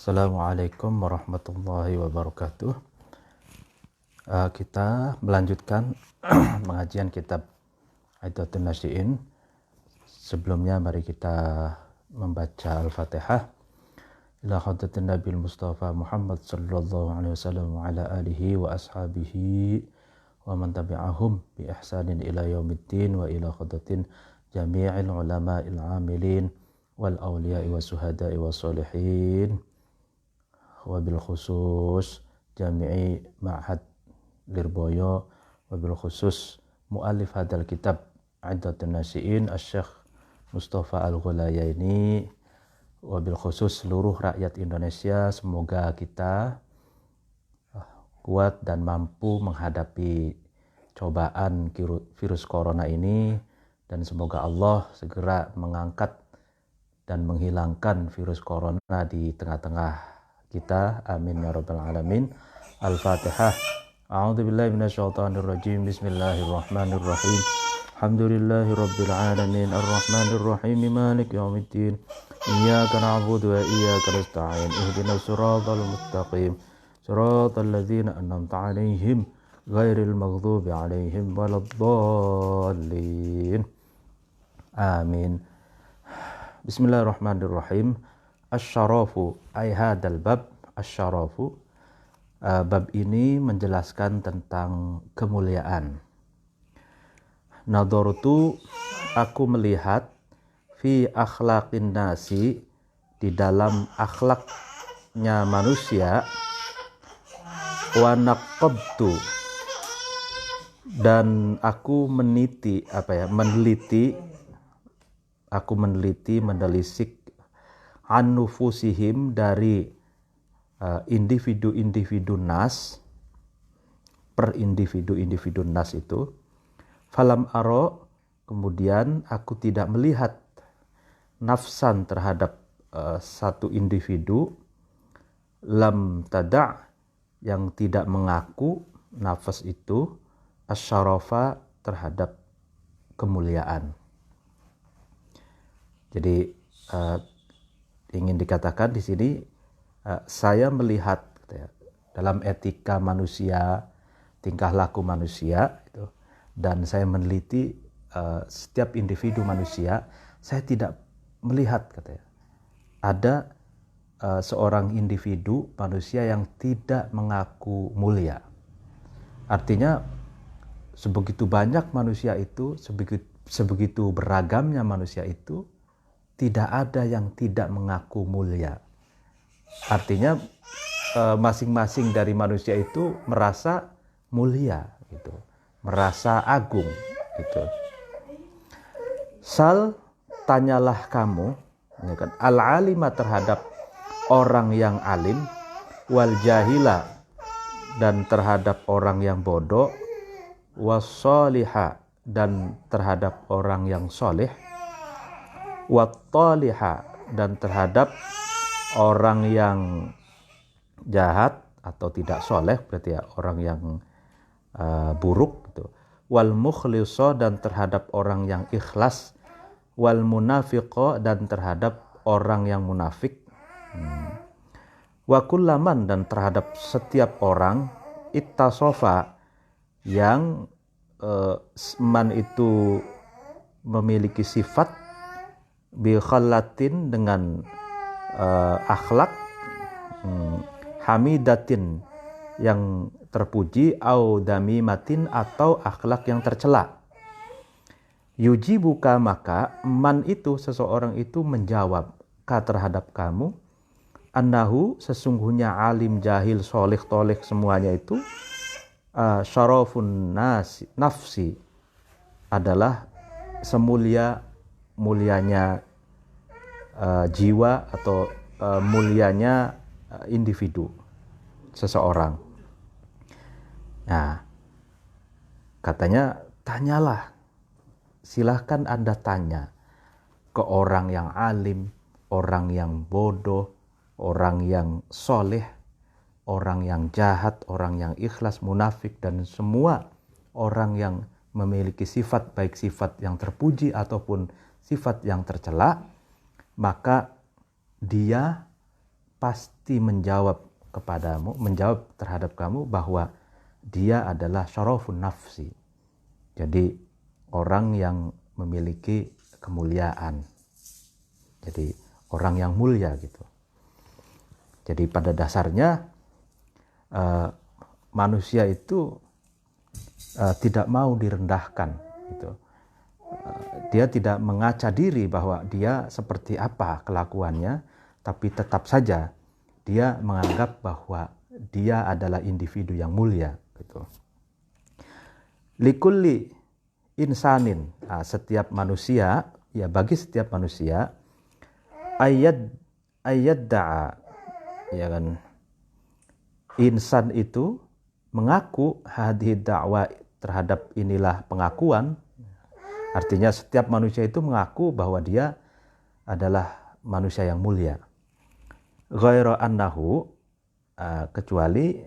Assalamualaikum warahmatullahi wabarakatuh. Kita melanjutkan pengajian kitab Iddatun Nash'iin. Sebelumnya mari kita membaca Al-Fatihah. Ila hadratin Nabil Mustafa Muhammad sallallahu alaihi wasallam wa ala alihi wa ashabihi wa man tabi'ahum bi ihsanin ila yaumiddin wa ila hadratin jami'il ulama'il amilin wal awliya'i wa suhada'i wa salihin wabil khusus jami'i ma'had Lirboyo wabil khusus mu'alif hadal kitab Iddatun Nash'iin Asy-Syaikh Mustafa Al-Ghulayaini wabil khusus seluruh rakyat Indonesia. Semoga kita kuat dan mampu menghadapi cobaan virus corona ini, dan semoga Allah segera mengangkat dan menghilangkan virus corona di tengah-tengah kita, amin ya rabbal alamin. Al-Fatihah. A'udzubillahi minasyaitonirrajim. Bismillahirrahmanirrahim. Alhamdulillahi rabbil alamin arrahmanir rahim maliki yaumiddin. Iyyaka na'budu wa iyyaka nasta'in. Ihdinas siratal mustaqim. Siratal ladzina an'amta 'alaihim ghairil maghdubi 'alaihim waladdallin. Amin. Bismillahirrahmanirrahim. Asy-syarafu ay hadal bab. Asy-syarafu, bab ini menjelaskan tentang kemuliaan. Nadhartu, aku melihat, fi akhlaqin nasi, di dalam akhlaknya manusia, wa naqabtu, dan aku meneliti, menelisik an nufusihim, dari individu-individu nas, per individu-individu nas itu. Falam aro, kemudian aku tidak melihat nafsan terhadap satu individu, lam tada', yang tidak mengaku nafas itu, asyarafa, terhadap kemuliaan. Jadi ingin dikatakan di sini, saya melihat dalam etika manusia, tingkah laku manusia itu, dan saya meneliti setiap individu manusia, saya tidak melihat ada seorang individu manusia yang tidak mengaku mulia. Artinya sebegitu banyak manusia itu, sebegitu beragamnya manusia itu, tidak ada yang tidak mengaku mulia. Artinya masing-masing dari manusia itu merasa mulia, gitu, merasa agung, gitu. Sal, tanyalah kamu, al-alima, terhadap orang yang alim, wal jahila, dan terhadap orang yang bodoh, was-shaliha, dan terhadap orang yang soleh, wat-taliha, dan terhadap orang yang jahat atau tidak soleh, berarti ya orang yang buruk gitu. Wal mukhliso, dan terhadap orang yang ikhlas, wal munafiqo, dan terhadap orang yang munafik, wa kullaman, dan terhadap setiap orang, ittasofa, yang man itu memiliki sifat, bi khallatin, dengan akhlak, hamidatin, yang terpuji, au damimatin, atau akhlak yang tercela. Yujibuka, maka man itu, seseorang itu menjawab ka, terhadap kamu, annahu, sesungguhnya alim, jahil, soleh, toleh, semuanya itu, syarafun nafsi, adalah mulianya jiwa, atau mulianya individu seseorang. Nah, katanya tanyalah, silahkan Anda tanya ke orang yang alim, orang yang bodoh, orang yang soleh, orang yang jahat, orang yang ikhlas, munafik, dan semua orang yang memiliki sifat, baik sifat yang terpuji ataupun sifat yang tercela, maka dia pasti menjawab terhadap kamu bahwa dia adalah syarafun nafsi. Jadi orang yang memiliki kemuliaan. Jadi orang yang mulia gitu. Jadi pada dasarnya manusia itu tidak mau direndahkan gitu. Dia tidak mengaca diri bahwa dia seperti apa kelakuannya, tapi tetap saja dia menganggap bahwa dia adalah individu yang mulia gitu. Likulli insanin, setiap manusia, ya bagi setiap manusia, da'a, ya kan, insan itu mengaku hadhihi da'wa, terhadap inilah pengakuan. Artinya setiap manusia itu mengaku bahwa dia adalah manusia yang mulia. Ghairu annahu, kecuali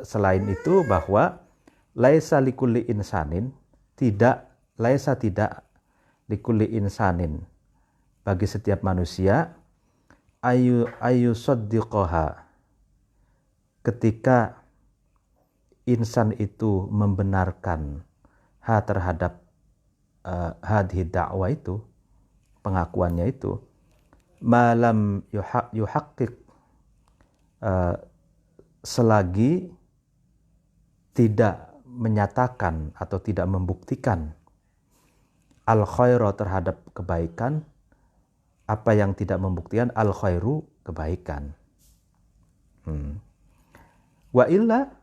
selain itu bahwa laisa likulli insanin, tidak likulli insanin, bagi setiap manusia, ayu saddiqoha, ketika insan itu membenarkan terhadap hadhi da'wah itu, pengakuannya itu, malam yuhaqqiq, selagi tidak menyatakan atau tidak membuktikan al khairu, terhadap kebaikan. Apa yang tidak membuktikan al khairu, kebaikan. Wa illa,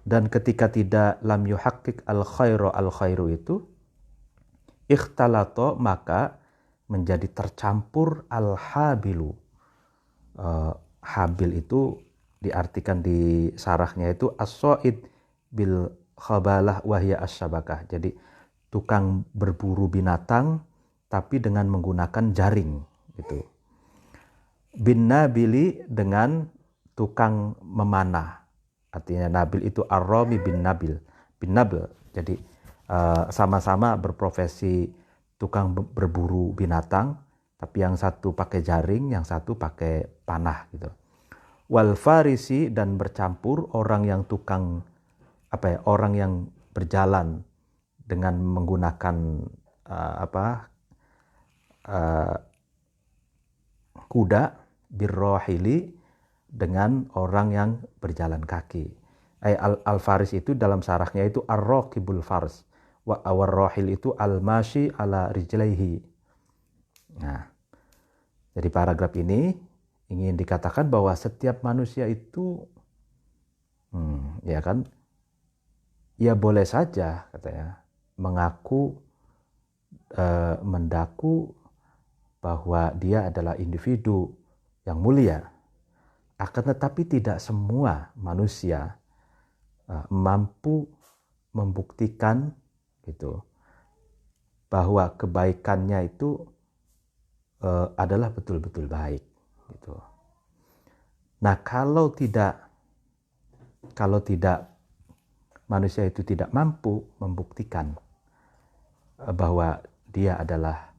dan ketika tidak lam yuhaqqiq al khairu itu, ikhtalato, maka menjadi tercampur al habilu. Habil itu diartikan di sarahnya itu as-sa'id bil khabalah wahya as-syabakah. Jadi tukang berburu binatang tapi dengan menggunakan jaring gitu. Bin nabili, dengan tukang memanah. Artinya nabil itu ar-rami bin nabil. Jadi sama-sama berprofesi tukang berburu binatang, tapi yang satu pakai jaring, yang satu pakai panah gitu. Wal farisi, dan bercampur orang yang orang yang berjalan dengan menggunakan kuda, birrohili, dengan orang yang berjalan kaki. Al-faris itu dalam sarahnya itu ar-raqibul fars, wa awar-rohil itu al-mashi ala rijlaihi. Nah, jadi paragraf ini ingin dikatakan bahwa setiap manusia itu ya kan, ya boleh saja katanya mengaku mendaku bahwa dia adalah individu yang mulia. Akan tetapi tidak semua manusia mampu membuktikan gitu bahwa kebaikannya itu adalah betul-betul baik gitu. Nah, kalau tidak manusia itu tidak mampu membuktikan bahwa dia adalah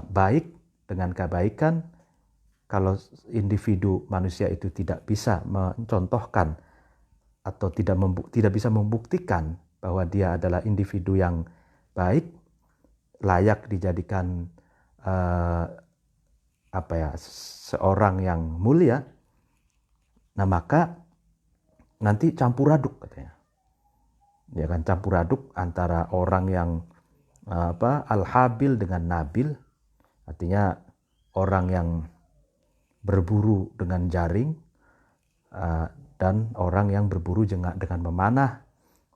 baik dengan kebaikan, kalau individu manusia itu tidak bisa mencontohkan atau tidak bisa membuktikan bahwa dia adalah individu yang baik, layak dijadikan seorang yang mulia, nah maka nanti campur aduk katanya. Ya kan, campur aduk antara orang yang al-habil dengan nabil, artinya orang yang berburu dengan jaring dan orang yang berburu dengan memanah,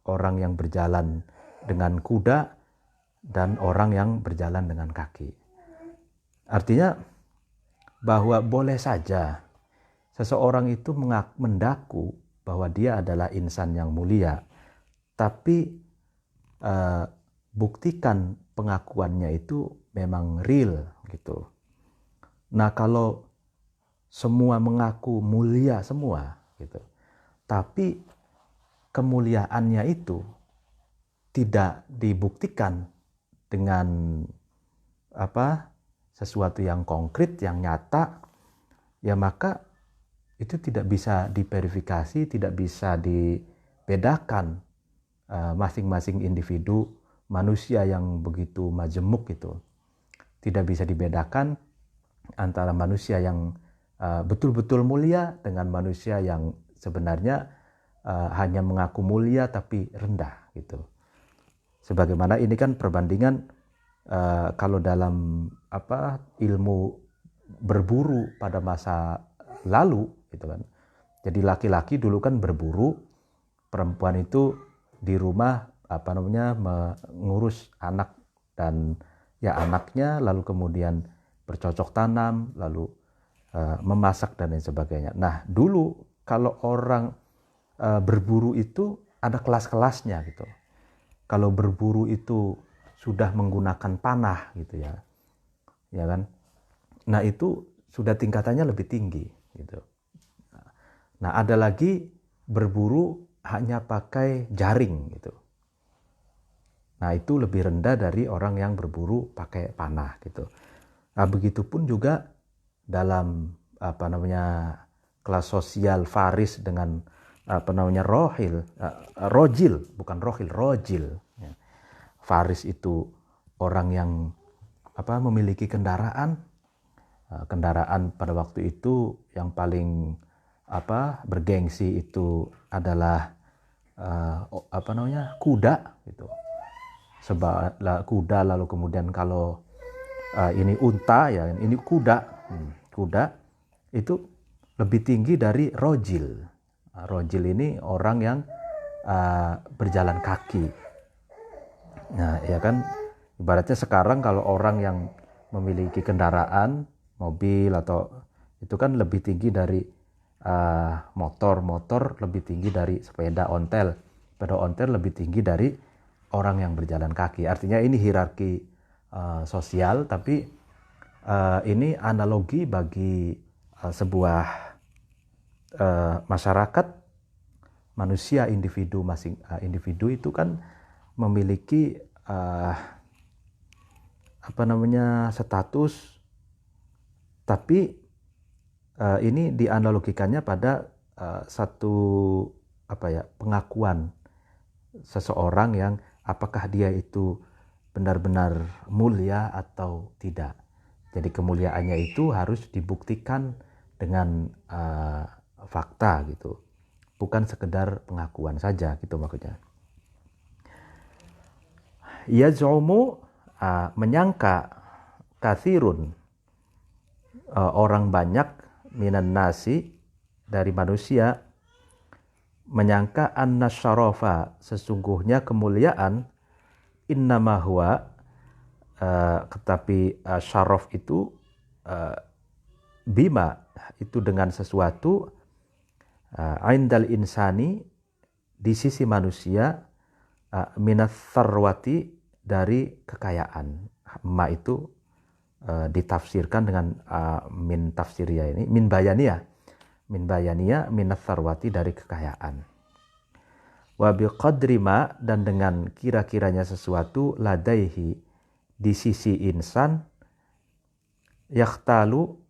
orang yang berjalan dengan kuda dan orang yang berjalan dengan kaki. Artinya bahwa boleh saja seseorang itu mendaku bahwa dia adalah insan yang mulia, tapi buktikan pengakuannya itu memang real gitu. Nah, kalau semua mengaku mulia semua gitu, tapi kemuliaannya itu tidak dibuktikan dengan sesuatu yang konkret, yang nyata, ya maka itu tidak bisa diverifikasi, tidak bisa dibedakan masing-masing individu manusia yang begitu majemuk itu. Tidak bisa dibedakan antara manusia yang betul-betul mulia dengan manusia yang sebenarnya hanya mengaku mulia tapi rendah gitu. Sebagaimana ini kan perbandingan kalau dalam ilmu berburu pada masa lalu gitu kan. Jadi laki-laki dulu kan berburu, perempuan itu di rumah mengurus anak dan ya anaknya, lalu kemudian bercocok tanam, lalu memasak dan lain sebagainya. Nah dulu kalau orang berburu itu ada kelas-kelasnya gitu. Kalau berburu itu sudah menggunakan panah gitu ya kan. Nah itu sudah tingkatannya lebih tinggi gitu. Nah ada lagi berburu hanya pakai jaring gitu. Nah itu lebih rendah dari orang yang berburu pakai panah gitu. Nah begitupun juga dalam kelas sosial Faris dengan rojil. Ya. Faris itu orang yang memiliki kendaraan pada waktu itu yang paling bergengsi itu adalah kuda gitu. Sebab kuda, lalu kemudian kalau ini unta ya, ini kuda itu lebih tinggi dari rojil. Rojil ini orang yang berjalan kaki. Nah ya kan, ibaratnya sekarang kalau orang yang memiliki kendaraan mobil atau itu kan lebih tinggi dari motor lebih tinggi dari sepeda ontel lebih tinggi dari orang yang berjalan kaki. Artinya ini hierarki sosial, tapi ini analogi bagi sebuah masyarakat, manusia, individu itu kan memiliki status, tapi ini dianalogikannya pada satu pengakuan seseorang yang apakah dia itu benar-benar mulia atau tidak. Jadi kemuliaannya itu harus dibuktikan dengan fakta gitu, bukan sekedar pengakuan saja gitu maksudnya. Yaz'umu menyangka kathirun orang banyak minan nasi dari manusia menyangka anna syarafa sesungguhnya kemuliaan innama huwa tetapi syaraf itu bima itu dengan sesuatu indal insani di sisi manusia minas sarwati dari kekayaan. Ma itu ditafsirkan dengan min tafsiriyah ini min bayaniyah minas sarwati dari kekayaan. Wa biqadri ma dan dengan kira-kiranya sesuatu ladaihi di sisi insan yakhtalu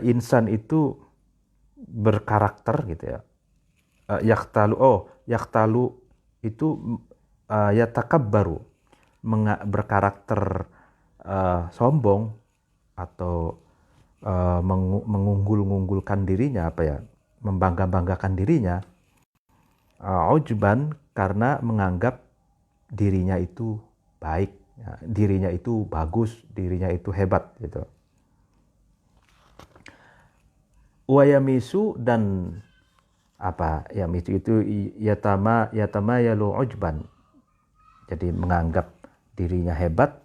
insan itu berkarakter gitu ya. Yakhtalu itu yatakabbaru berkarakter sombong atau mengunggul-unggulkan dirinya membangga-banggakan dirinya ujban karena menganggap dirinya itu baik, dirinya itu bagus, dirinya itu hebat gitu. Wayamisu dan yamisu itu yatama yalu ujban. Jadi menganggap dirinya hebat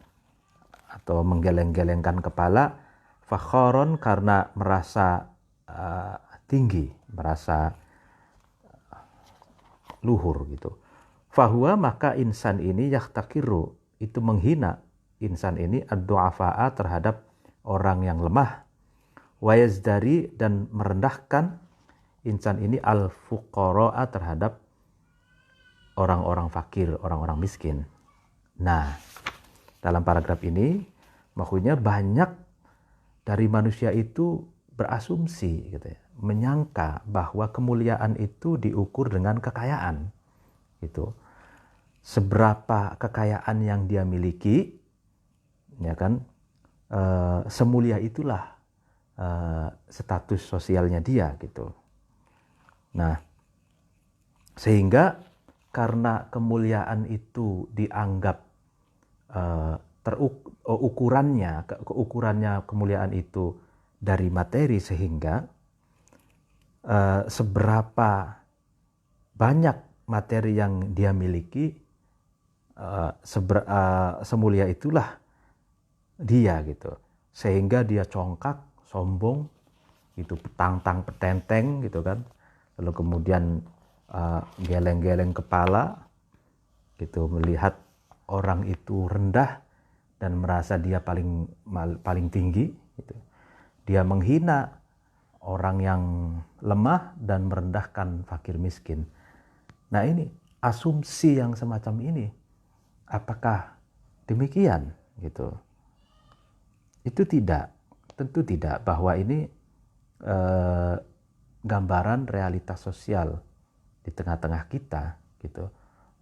atau menggeleng-gelengkan kepala, fakhoron karena merasa tinggi, merasa luhur gitu. Fahuwa maka insan ini yahtakiru itu menghina insan ini ad-du'afa'a terhadap orang yang lemah. Wayazdari dan merendahkan insan ini al-fuqara'a, terhadap orang-orang fakir, orang-orang miskin. Nah, dalam paragraf ini maksudnya banyak dari manusia itu berasumsi gitu ya, menyangka bahwa kemuliaan itu diukur dengan kekayaan gitu. Seberapa kekayaan yang dia miliki, ya kan, semulia itulah status sosialnya dia gitu. Nah, sehingga karena kemuliaan itu dianggap ukurannya kemuliaan itu dari materi, sehingga seberapa banyak materi yang dia miliki, semulia itulah dia gitu. Sehingga dia congkak, sombong gitu, petantang petenteng gitu kan, lalu kemudian geleng-geleng kepala gitu, melihat orang itu rendah dan merasa dia paling tinggi gitu. Dia menghina orang yang lemah dan merendahkan fakir miskin. Nah, ini asumsi yang semacam ini, apakah demikian gitu? Itu tidak, tentu tidak, bahwa ini gambaran realitas sosial di tengah-tengah kita gitu,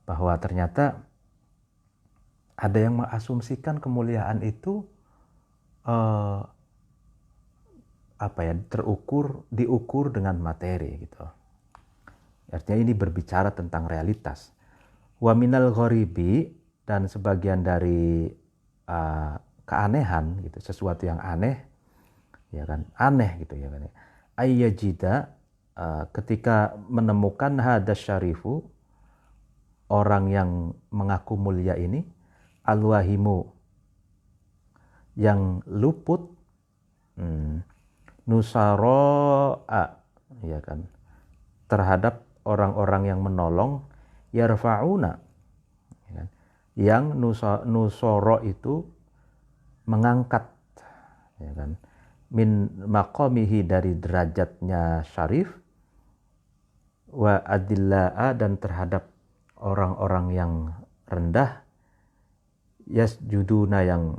bahwa ternyata ada yang mengasumsikan kemuliaan itu diukur dengan materi gitu. Artinya ini berbicara tentang realitas. Wa minal ghoribi, dan sebagian dari keanehan gitu, sesuatu yang aneh, ya kan, aneh gitu ya kan. Ayyajida, ketika menemukan hadas syarifu, orang yang mengaku mulia ini, alwahimu, yang luput, nusaro'a, ya kan, terhadap orang-orang yang menolong, yarfa'una, ya kan, yang nusoro itu mengangkat, ya kan, min maqamihi, dari derajatnya syarif, wa adilla'a, dan terhadap orang-orang yang rendah, yasjuduna, yang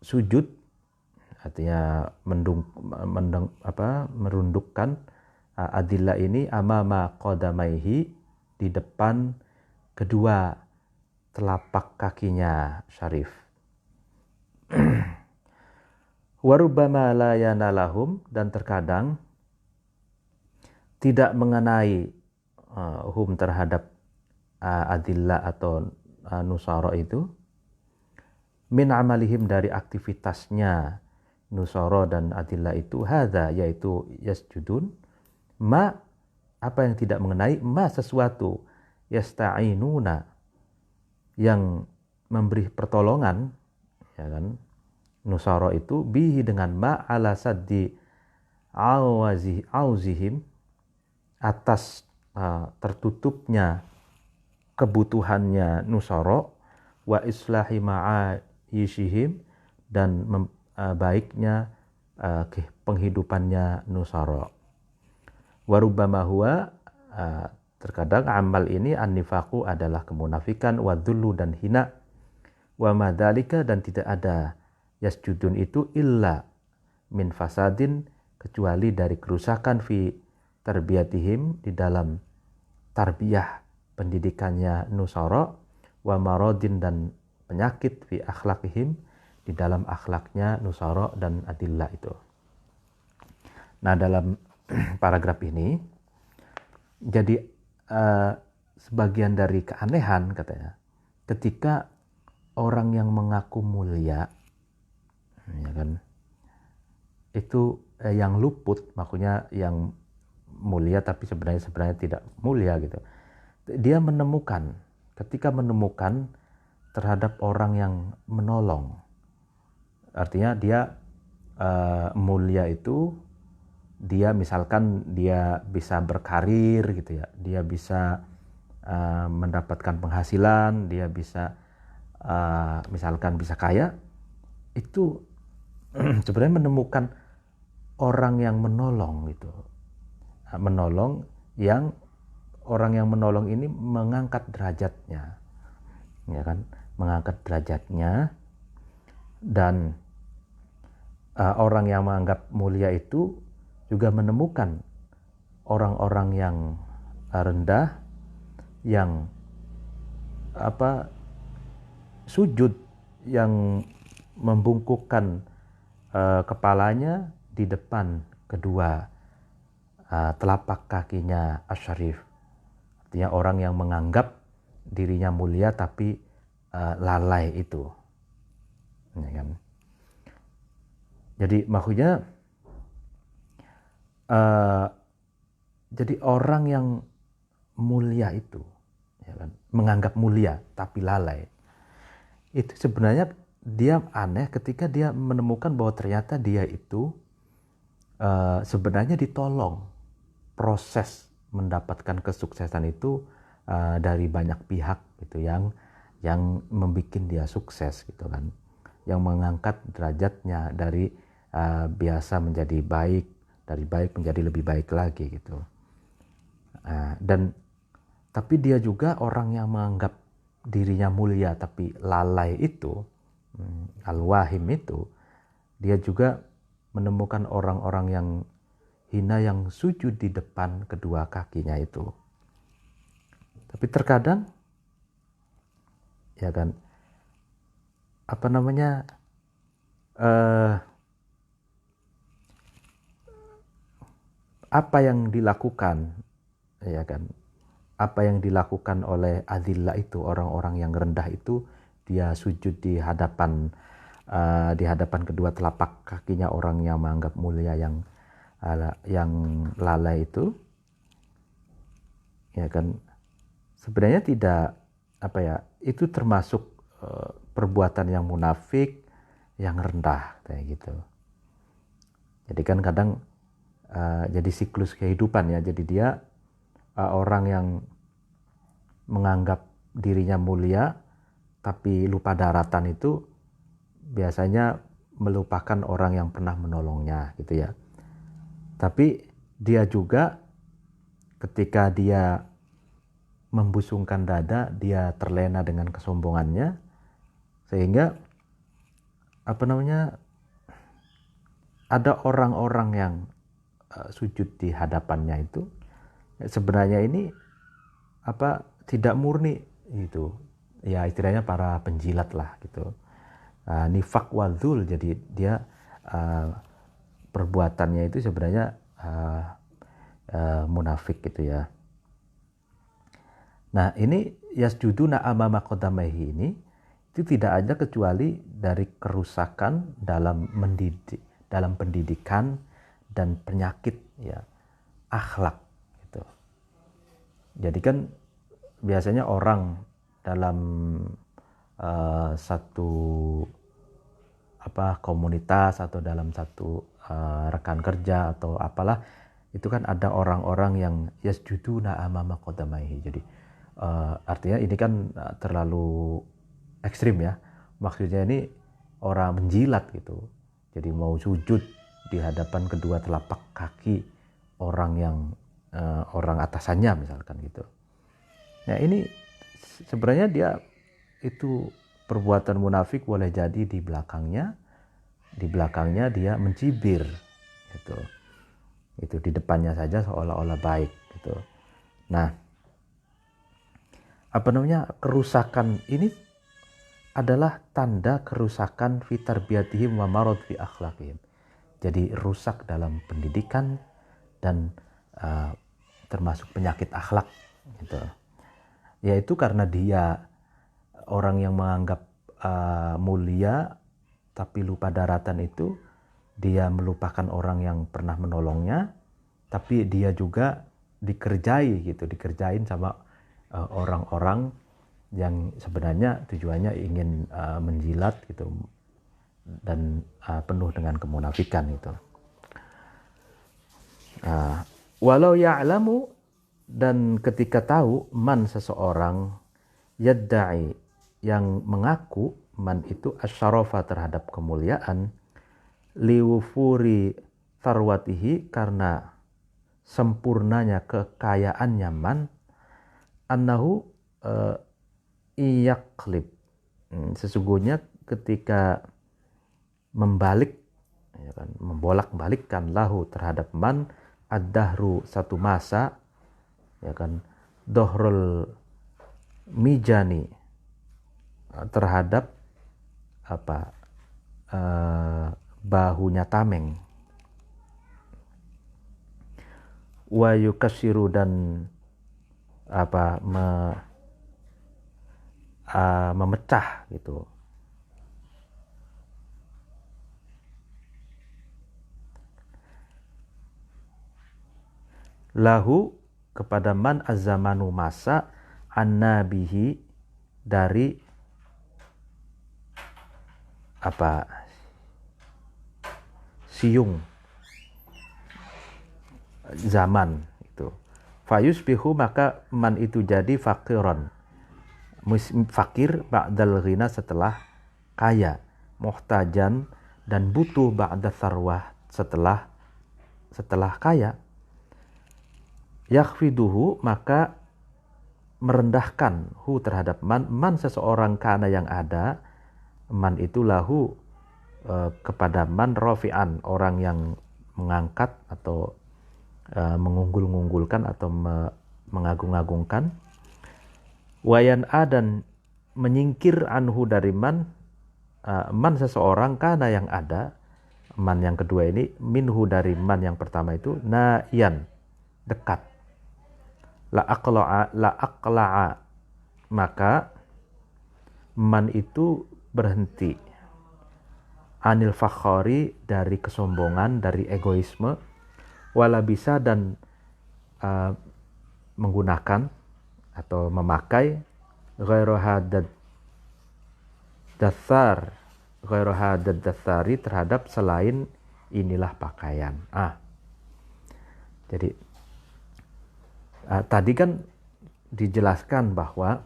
sujud, artinya merundukkan adillah ini amama qadamaihi, di depan kedua telapak kakinya syarif. Warubama la yanalahum, dan terkadang tidak mengenai hum, terhadap adillah atau nusara itu, min amalihim, dari aktivitasnya nusara dan adillah itu, hadza, yaitu yasjudun, ma, apa yang tidak mengenai, ma, sesuatu, yasta'inuna, yang memberi pertolongan, ya kan, nusara itu, bihi, dengan ma, ala saddi auzihim, atas tertutupnya kebutuhannya nusara, wa islahi ma'ayishihim, dan baiknya penghidupannya nusara. Warubama huwa, terkadang amal ini an-nifaqu, adalah kemunafikan, wa dhullu, dan hina, wa madzalika, dan tidak ada yasjudun itu illa min fasadin, kecuali dari kerusakan, fi tarbiyatihim, di dalam tarbiyah pendidikannya nusara, wa maradin, dan penyakit, fi akhlaqihim, di dalam akhlaknya nusara dan adillah itu. Nah, dalam paragraf ini jadi sebagian dari keanehan, katanya, ketika orang yang mengaku mulia, ya kan, itu yang luput, maksudnya yang mulia tapi sebenarnya tidak mulia gitu. Dia menemukan, ketika menemukan terhadap orang yang menolong, artinya dia mulia itu, dia misalkan dia bisa berkarir gitu ya, dia bisa mendapatkan penghasilan, dia bisa misalkan bisa kaya, itu sebenarnya menemukan orang yang menolong gitu. Menolong yang orang yang menolong ini mengangkat derajatnya. Ya kan? Mengangkat derajatnya, dan orang yang menganggap mulia itu juga menemukan orang-orang yang rendah, yang sujud, yang membungkukkan kepalanya di depan kedua telapak kakinya Asy-Syarif. Artinya orang yang menganggap dirinya mulia tapi lalai itu. Ya kan? Jadi maksudnya jadi orang yang mulia itu, ya kan, menganggap mulia tapi lalai, itu sebenarnya dia aneh ketika dia menemukan bahwa ternyata dia itu sebenarnya ditolong. Proses mendapatkan kesuksesan itu dari banyak pihak gitu, yang membuat dia sukses gitu kan, yang mengangkat derajatnya dari biasa menjadi baik, dari baik menjadi lebih baik lagi gitu. Dan tapi dia juga orang yang menganggap dirinya mulia tapi lalai itu, al-wahim itu, dia juga menemukan orang-orang yang hina yang sujud di depan kedua kakinya itu. Tapi terkadang ya kan, apa yang dilakukan, ya kan, apa yang dilakukan oleh adillah itu, orang-orang yang rendah itu, dia sujud di hadapan kedua telapak kakinya orang yang menganggap mulia yang lalai itu, ya kan, sebenarnya tidak itu termasuk perbuatan yang munafik, yang rendah kayak gitu. Jadi kan kadang jadi siklus kehidupan ya. Jadi dia orang yang menganggap dirinya mulia tapi lupa daratan itu biasanya melupakan orang yang pernah menolongnya gitu ya. Tapi dia juga ketika dia membusungkan dada, dia terlena dengan kesombongannya, sehingga ada orang-orang yang sujud di hadapannya itu sebenarnya ini tidak murni itu ya, istilahnya para penjilat lah gitu, nifak wadzul. Jadi dia perbuatannya itu sebenarnya munafik gitu ya. Nah ini yasjuduna amama qadamaihi ini itu tidak ada kecuali dari kerusakan dalam pendidikan dan penyakit ya, akhlak gitu. Jadi kan biasanya orang dalam satu komunitas atau dalam satu rekan kerja atau apalah, itu kan ada orang-orang yang yasjuduna amama qadamaihi. Jadi artinya ini kan terlalu ekstrim ya. Maksudnya ini orang menjilat gitu. Jadi mau sujud di hadapan kedua telapak kaki orang yang orang atasannya misalkan gitu. Nah ini sebenarnya dia itu perbuatan munafik, boleh jadi di belakangnya dia mencibir gitu. Itu di depannya saja seolah-olah baik gitu. Nah, kerusakan ini adalah tanda kerusakan fi tarbiyatihim wa marad fi akhlaqihim. Jadi rusak dalam pendidikan dan termasuk penyakit akhlak gitu. Yaitu karena dia orang yang menganggap mulia tapi lupa daratan itu, dia melupakan orang yang pernah menolongnya, tapi dia juga dikerjain sama orang-orang yang sebenarnya tujuannya ingin menjilat gitu, dan penuh dengan kemunafikan itu. Walau ya'lamu, dan ketika tahu, man seseorang, yadda'i yang mengaku, man itu asyarafa terhadap kemuliaan, liwufuri sarwatihi, karena sempurnanya kekayaannya man, annahu iyaklib, sesungguhnya ketika membalik, ya kan, membolak-balikkan lahu terhadap man, ad-dahru satu masa, ya kan, dohrul mijani terhadap bahunya tameng, wa yukasiru, dan memecah gitu, lahu kepada man az-zamanu masa, an-nabihi dari siung zaman itu. Fayusbihu, maka man itu jadi fakiron, fakir, ba'dal ghina setelah kaya, muhtajan, dan butuh, ba'da sarwah setelah kaya. Yakhfiduhu, maka merendahkan hu terhadap man seseorang, kana yang ada man itu lahu kepada man, rafi'an, orang yang mengangkat atau mengunggul-unggulkan atau mengagung-agungkan, wayan dan menyingkir anhu dari man seseorang, kana yang ada man yang kedua ini, minhu dari man yang pertama itu, nayan dekat, la aqla'a, maka man itu berhenti, anil fakhari, dari kesombongan, dari egoisme, wala bisa, dan menggunakan atau memakai ghairu hadad dathari, terhadap selain inilah pakaian. Jadi tadi kan dijelaskan bahwa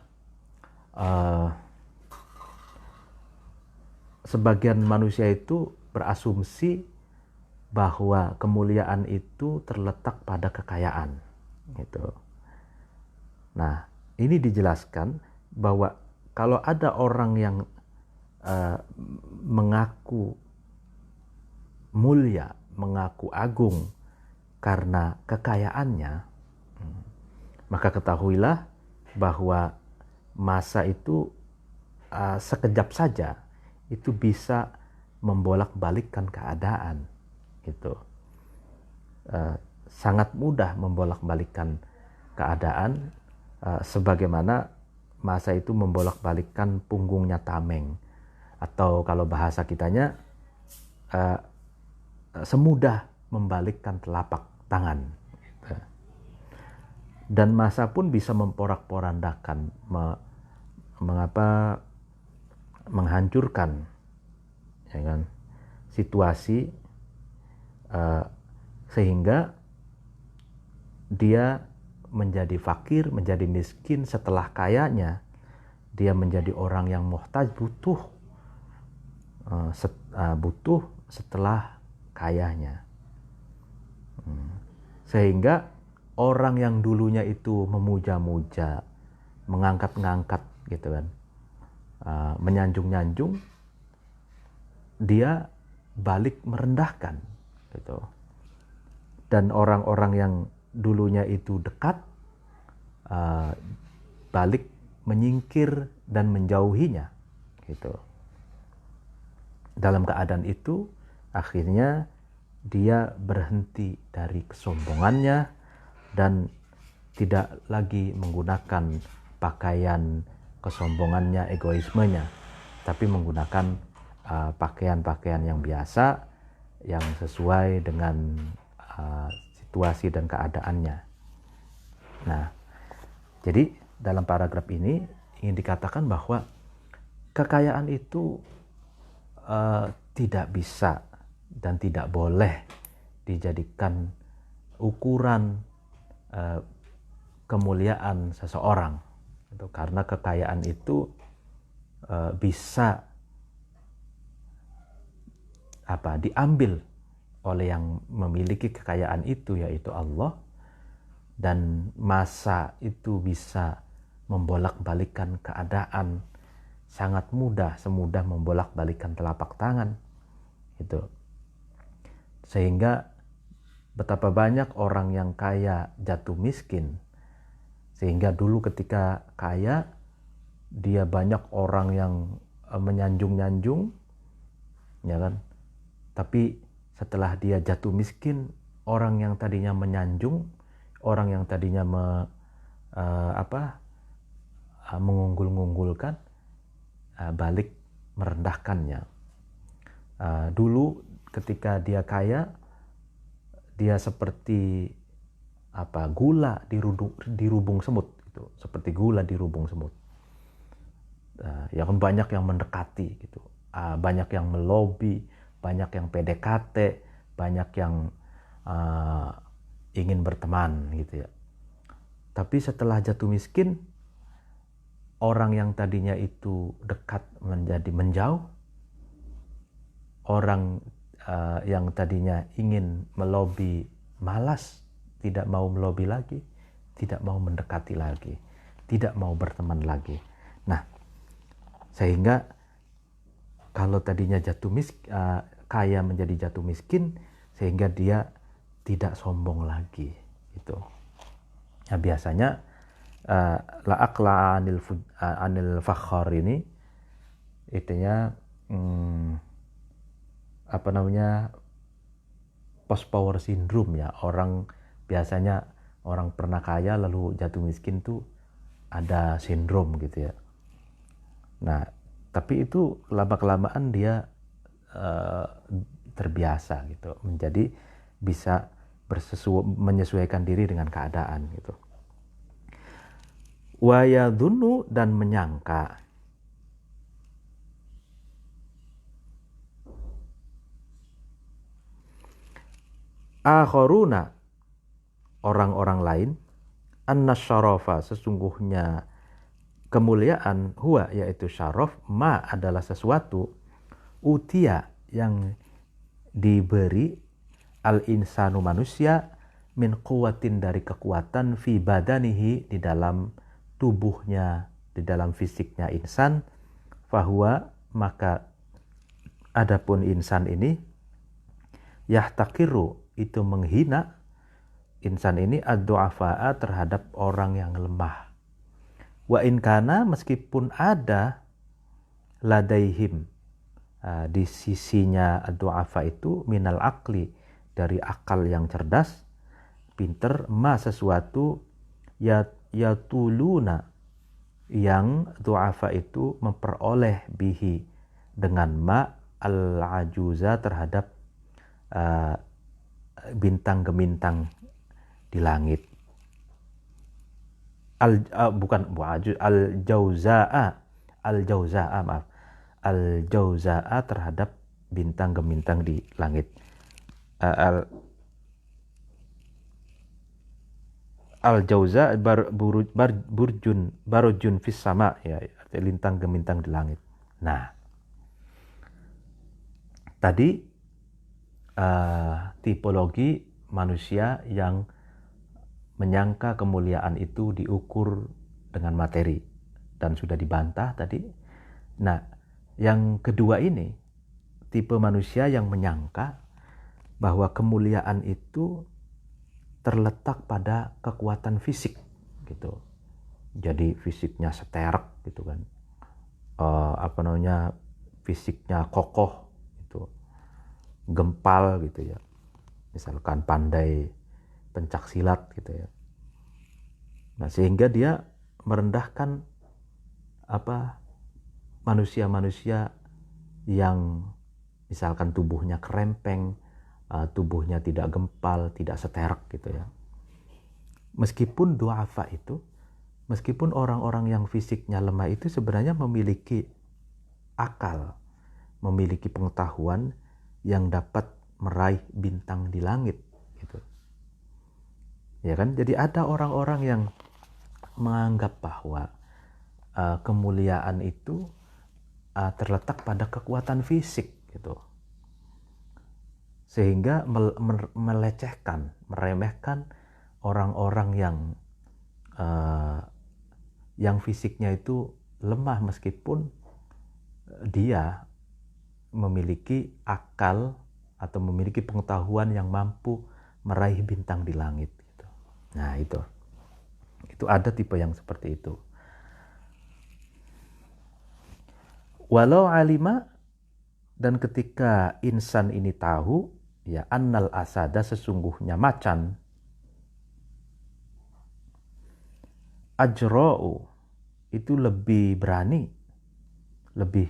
sebagian manusia itu berasumsi bahwa kemuliaan itu terletak pada kekayaan gitu. Nah, ini dijelaskan bahwa kalau ada orang yang mengaku mulia, mengaku agung karena kekayaannya, maka ketahuilah bahwa masa itu sekejap saja itu bisa membolak-balikkan keadaan gitu. Sangat mudah membolak-balikkan keadaan, sebagaimana masa itu membolak-balikkan punggungnya tameng, atau kalau bahasa kitanya semudah membalikkan telapak tangan gitu. Dan masa pun bisa memporak-porandakan, menghancurkan, ya kan, situasi, sehingga dia menjadi fakir, menjadi miskin setelah kayanya. Dia menjadi orang yang muhtaj, butuh setelah kayanya. Sehingga orang yang dulunya itu memuja-muja, mengangkat-ngangkat gitu kan, menyanjung-nyanjung, dia balik merendahkan gitu. Dan orang-orang yang dulunya itu dekat, balik menyingkir dan menjauhinya gitu. Dalam keadaan itu akhirnya dia berhenti dari kesombongannya dan tidak lagi menggunakan pakaian kesombongannya, egoismenya, tapi menggunakan pakaian-pakaian yang biasa, yang sesuai dengan situasi dan keadaannya. Nah, jadi dalam paragraf ini ingin dikatakan bahwa kekayaan itu tidak bisa dan tidak boleh dijadikan ukuran kemuliaan seseorang, karena kekayaan itu bisa diambil oleh yang memiliki kekayaan itu, yaitu Allah, dan masa itu bisa membolak-balikan keadaan sangat mudah, semudah membolak-balikan telapak tangan gitu. Sehingga betapa banyak orang yang kaya jatuh miskin, sehingga dulu ketika kaya dia banyak orang yang menyanjung-nyanjung, ya kan, tapi setelah dia jatuh miskin, orang yang tadinya menyanjung, orang yang tadinya mengunggul-unggulkan, balik merendahkannya. Dulu ketika dia kaya, dia seperti gula di rubung semut gitu, seperti gula di rubung semut. Ya kan, banyak yang mendekati gitu, banyak yang melobi, banyak yang PDKT, banyak yang ingin berteman gitu ya. Tapi setelah jatuh miskin, orang yang tadinya itu dekat menjadi menjauh, orang yang tadinya ingin melobi malas, tidak mau melobi lagi, tidak mau mendekati lagi, tidak mau berteman lagi. Nah, sehingga kalau tadinya kaya menjadi jatuh miskin, sehingga dia tidak sombong lagi gitu. Nah, biasanya la aqla anil fakhar ini itunya post power syndrome ya. Biasanya orang pernah kaya lalu jatuh miskin tuh ada sindrom gitu ya. Nah, tapi itu lama-kelamaan dia terbiasa gitu, menjadi bisa menyesuaikan diri dengan keadaan gitu. Wa yadhunnu, dan menyangka. Akharuna, orang-orang lain, anna syarafa, sesungguhnya kemuliaan, huwa, yaitu syaraf, ma, adalah sesuatu, utia, yang diberi, al-insanu, manusia, min quwwatin, dari kekuatan, fi badanihi, di dalam tubuhnya, di dalam fisiknya insan, fahuwa, maka adapun insan ini, yahtakiru, itu menghina, insan ini ad-du'afa'a, terhadap orang yang lemah. Wa in kana, meskipun ada, ladaihim, di sisinya ad-du'afa itu, minal akli, dari akal yang cerdas, pinter, ma, sesuatu, yatuluna, yang du'afa itu memperoleh, bihi, dengan ma, al-ajuza, terhadap bintang gemintang di langit. Al-jauza'a, terhadap bintang gemintang di langit. Al-jauza barujun fis sama, ya, lintang gemintang di langit. Nah, tadi tipologi manusia yang menyangka kemuliaan itu diukur dengan materi, dan sudah dibantah tadi. Nah, yang kedua ini, tipe manusia yang menyangka bahwa kemuliaan itu terletak pada kekuatan fisik gitu. Jadi fisiknya seterek gitu kan, fisiknya kokoh gitu, gempal gitu ya, misalkan pandai pencak silat gitu ya. Nah, sehingga dia merendahkan manusia-manusia yang misalkan tubuhnya kerempeng, tubuhnya tidak gempal, tidak seterek gitu ya. Meskipun du'afa itu, meskipun orang-orang yang fisiknya lemah itu sebenarnya memiliki akal, memiliki pengetahuan yang dapat meraih bintang di langit gitu. Ya kan? Jadi ada orang-orang yang menganggap bahwa kemuliaan itu terletak pada kekuatan fisik gitu. sehingga melecehkan, meremehkan orang-orang yang fisiknya itu lemah meskipun dia memiliki akal atau memiliki pengetahuan yang mampu meraih bintang di langit gitu. Nah, itu ada tipe yang seperti itu. Walau alima, dan ketika insan ini tahu ya annal asada, sesungguhnya macan, ajra'u, itu lebih berani, lebih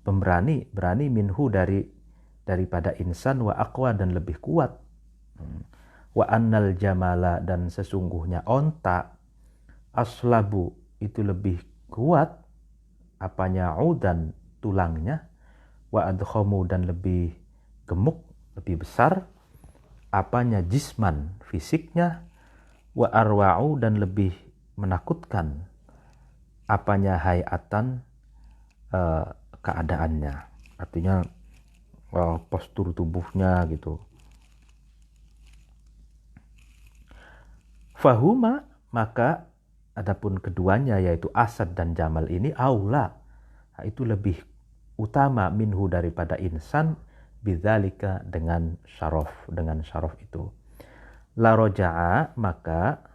berani minhu daripada insan, wa aqwa, dan lebih kuat. Wa annal jamala, dan sesungguhnya onta, aslabu, itu lebih kuat apanya, udan, tulangnya, wa adkhamu, dan lebih gemuk, lebih besar apanya, jisman, fisiknya, wa arwa'u, dan lebih menakutkan apanya, hayatan, keadaannya, artinya postur tubuhnya gitu. Fahuma, maka adapun keduanya yaitu asad dan jamal ini, aula, itu lebih utama, minhu, daripada insan, bidzalika, dengan syaraf itu. La roja'a, maka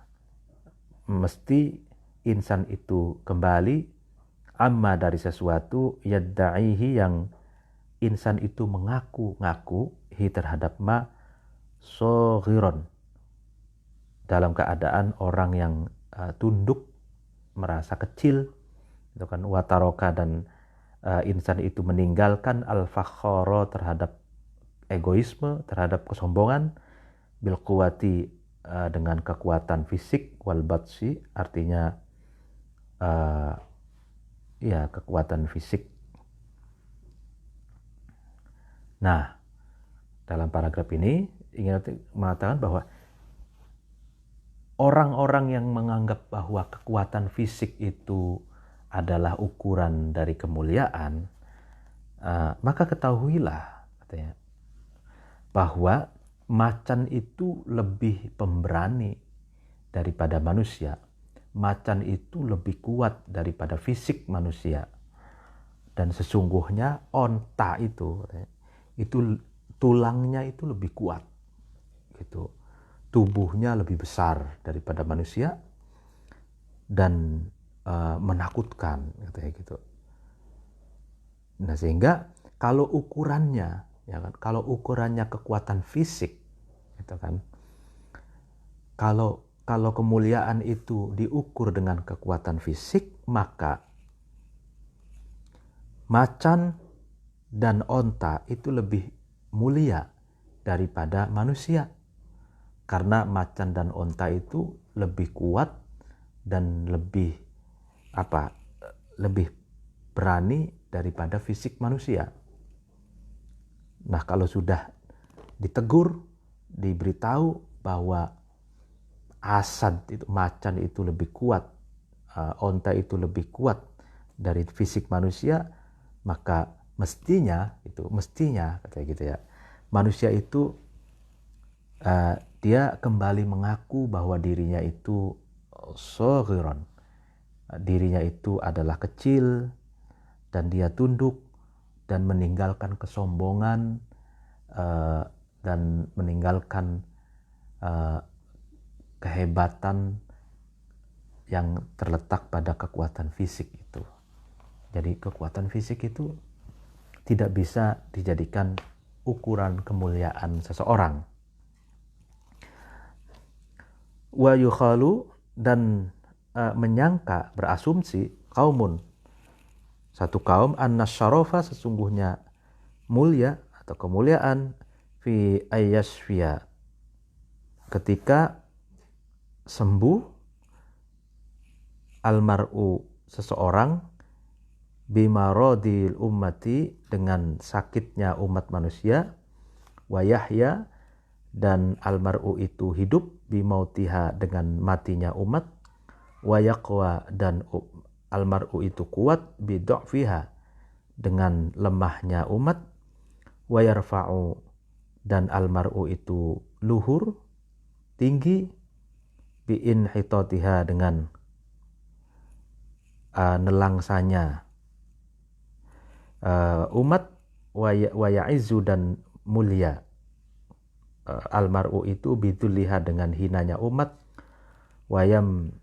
mesti insan itu kembali, amma, dari sesuatu, yadda'ihi, yang insan itu mengaku-ngaku, hi, terhadap ma, soghiron, dalam keadaan orang yang tunduk, merasa kecil, itu kan, wataroka, dan insan itu meninggalkan al-fakhara, terhadap egoisme, terhadap kesombongan, bil quwati, dengan kekuatan fisik, wal batsi, artinya ya kekuatan fisik. Nah, dalam paragraf ini ingin mengatakan bahwa orang-orang yang menganggap bahwa kekuatan fisik itu adalah ukuran dari kemuliaan, maka ketahuilah, katanya, bahwa macan itu lebih pemberani daripada manusia. Macan itu lebih kuat daripada fisik manusia. Dan sesungguhnya onta itu tulangnya itu lebih kuat gitu. Tubuhnya lebih besar daripada manusia dan menakutkan, katanya gitu. Nah, sehingga kalau ukurannya, ya kan, kalau ukurannya kekuatan fisik, gitu kan, kalau kemuliaan itu diukur dengan kekuatan fisik, maka macan dan onta itu lebih mulia daripada manusia. Karena macan dan onta itu lebih kuat dan lebih berani daripada fisik manusia. Nah, kalau sudah ditegur, diberitahu bahwa asad itu, macan itu lebih kuat, onta itu lebih kuat dari fisik manusia, maka mestinya katanya gitu ya, manusia itu dia kembali mengaku bahwa dirinya itu soghiron, dirinya itu adalah kecil, dan dia tunduk dan meninggalkan kesombongan dan meninggalkan kehebatan yang terletak pada kekuatan fisik itu. Jadi kekuatan fisik itu tidak bisa dijadikan ukuran kemuliaan seseorang. Wa yukhalu, dan menyangka, berasumsi, kaumun, satu kaum, anna syarafa, sesungguhnya mulia atau kemuliaan, fi ayyasfiya, ketika sembuh, almar'u, seseorang, bimarodil ummati, dengan sakitnya umat manusia, wa yahya, dan almar'u itu hidup, bimautiha, dengan matinya umat, wa yaqwa, dan almar'u itu kuat, bidu'fiha, dengan lemahnya umat, wa yarfa'u, dan almar'u itu luhur, tinggi, bi'in hitotiha dengan nelangsanya umat, wa ya'izu dan mulia. Almar'u itu bidulliha dengan hinanya umat, wayam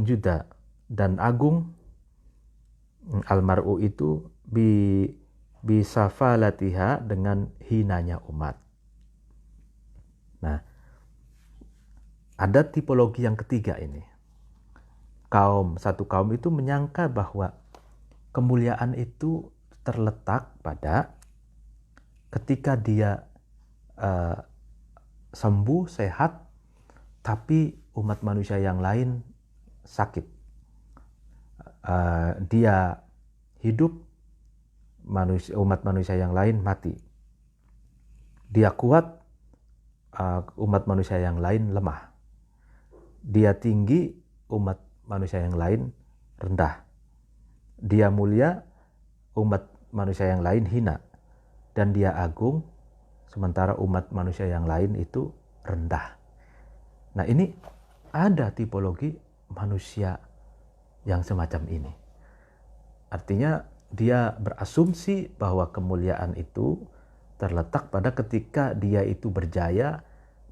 juda dan agung. Almar'u itu bisafalatiha dengan hinanya umat. Nah, ada tipologi yang ketiga ini. Satu kaum itu menyangka bahwa kemuliaan itu terletak pada ketika dia sembuh, sehat, tapi umat manusia yang lain sakit. Dia hidup, umat manusia yang lain mati. Dia kuat, umat manusia yang lain lemah. Dia tinggi, umat manusia yang lain rendah. Dia mulia, umat manusia yang lain hina. Dan dia agung, sementara umat manusia yang lain itu rendah. Nah, ini ada tipologi manusia yang semacam ini. Artinya dia berasumsi bahwa kemuliaan itu terletak pada ketika dia itu berjaya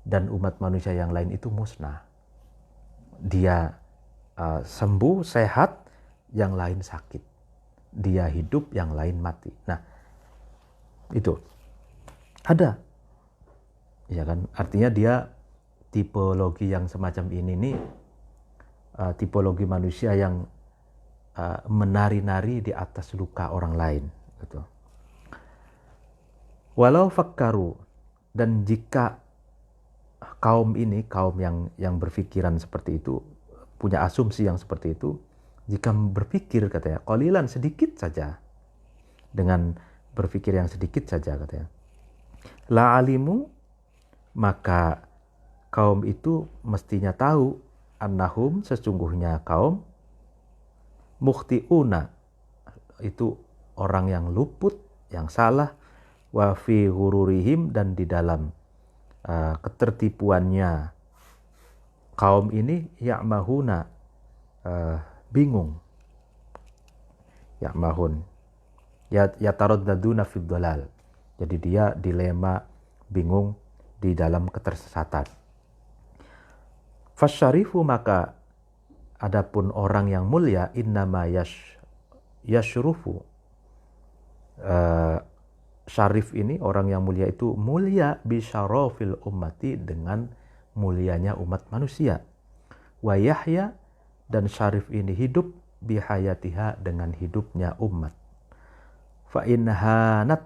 dan umat manusia yang lain itu musnah. Dia sembuh, sehat, yang lain sakit. Dia hidup, yang lain mati. Nah, itu ada. Ya kan? Artinya dia tipologi yang semacam ini nih, tipologi manusia yang menari-nari di atas luka orang lain. Gitu. Walau fakkaru, dan jika kaum yang berpikiran seperti itu, punya asumsi yang seperti itu, jika berpikir katanya qalilan, sedikit saja, dengan berpikir yang sedikit saja katanya, la alimu, maka kaum itu mestinya tahu, annahum, sesungguhnya kaum, mukhti'una, itu orang yang luput, yang salah, wa fi ghururihim, dan di dalam ketertipuannya kaum ini, ya'mahuna, bingung, ya'mahun, yataraddaduna fid dhalal, jadi dia dilema, bingung di dalam ketersesatan. Fasyarifu, maka adapun orang yang mulia, innama yashrufu, syarif ini, orang yang mulia itu mulia bisyarafil ummati, dengan mulianya umat manusia. Wa yahya, dan syarif ini hidup bihayatiha, dengan hidupnya umat. Fa in hanat,